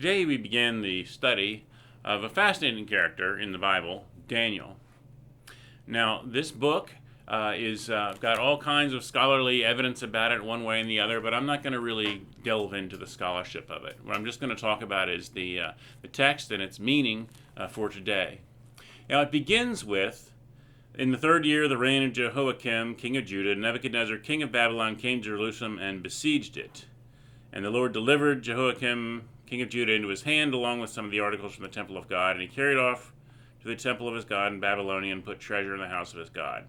Today we begin the study of a fascinating character in the Bible, Daniel. Now, this book is got all kinds of scholarly evidence about it one way and the other, but I'm not going to really delve into the scholarship of it. What I'm just going to talk about is the text and its meaning for today. Now, it begins with, in the third year of the reign of Jehoiakim, king of Judah, Nebuchadnezzar, king of Babylon, came to Jerusalem and besieged it. And the Lord delivered Jehoiakim, king of Judah, into his hand, along with some of the articles from the temple of God. And he carried off to the temple of his God in Babylonia and put treasure in the house of his God.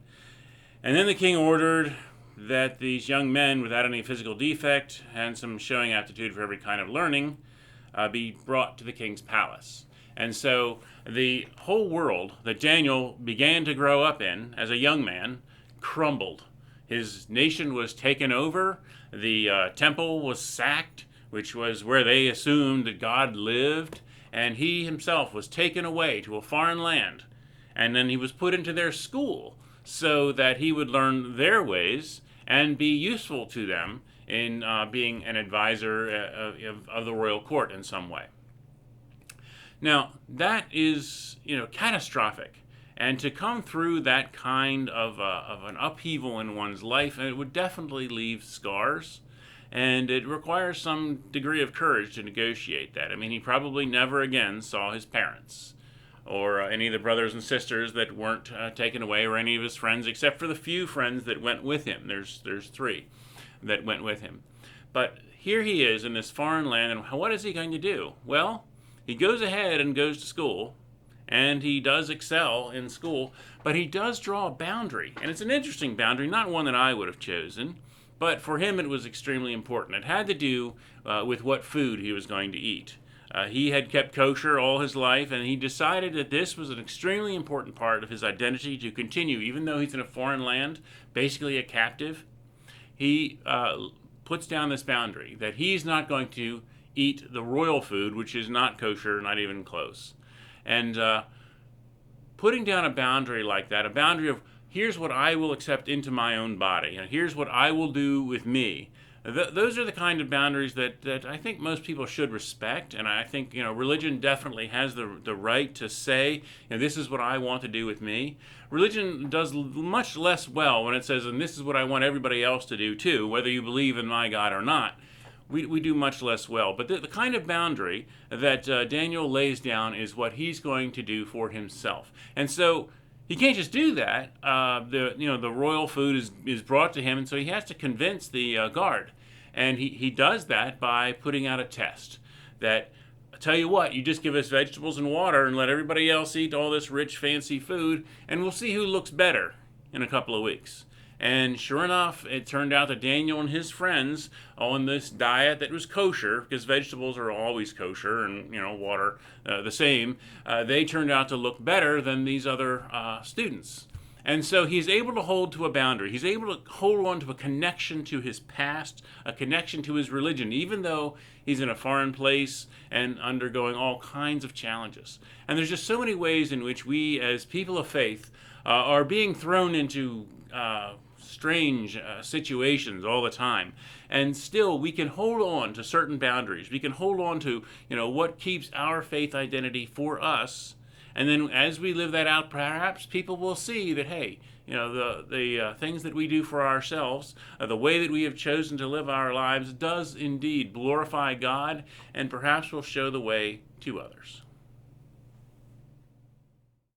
And then the king ordered that these young men, without any physical defect and some showing aptitude for every kind of learning, be brought to the king's palace. And so the whole world that Daniel began to grow up in as a young man crumbled. His nation was taken over. The temple was sacked, which was where they assumed that God lived, and he himself was taken away to a foreign land. And then he was put into their school so that he would learn their ways and be useful to them in being an advisor of the royal court in some way. Now, that is, catastrophic. And to come through that kind of an upheaval in one's life, it would definitely leave scars. And it requires some degree of courage to negotiate that. I mean, he probably never again saw his parents or any of the brothers and sisters that weren't taken away, or any of his friends, except for the few friends that went with him. There's three that went with him. But here he is in this foreign land, and what is he going to do? Well, he goes ahead and goes to school, and he does excel in school, but he does draw a boundary. And it's an interesting boundary, not one that I would have chosen, but for him it was extremely important. It had to do with what food he was going to eat. He had kept kosher all his life, and he decided that this was an extremely important part of his identity to continue, even though he's in a foreign land, basically a captive. He puts down this boundary that he's not going to eat the royal food, which is not kosher, not even close. And putting down a boundary like that, a boundary of here's what I will accept into my own body, and here's what I will do with me. Those are the kind of boundaries that I think most people should respect, and I think religion definitely has the right to say, this is what I want to do with me. Religion does much less well when it says, and this is what I want everybody else to do too, whether you believe in my God or not. We do much less well. But the kind of boundary that Daniel lays down is what he's going to do for himself. And so he can't just do that. The royal food is brought to him, and so he has to convince the guard. And he does that by putting out a test that, I tell you what, you just give us vegetables and water and let everybody else eat all this rich, fancy food, and we'll see who looks better in a couple of weeks. And sure enough, it turned out that Daniel and his friends on this diet that was kosher, because vegetables are always kosher and water the same, they turned out to look better than these other students. And so he's able to hold to a boundary. He's able to hold on to a connection to his past, a connection to his religion, even though he's in a foreign place and undergoing all kinds of challenges. And there's just so many ways in which we, as people of faith, are being thrown into strange situations all the time, and still we can hold on to certain boundaries. We can hold on to what keeps our faith identity for us, and then as we live that out, perhaps people will see that, hey, the things that we do for ourselves, the way that we have chosen to live our lives, does indeed glorify God, and perhaps will show the way to others.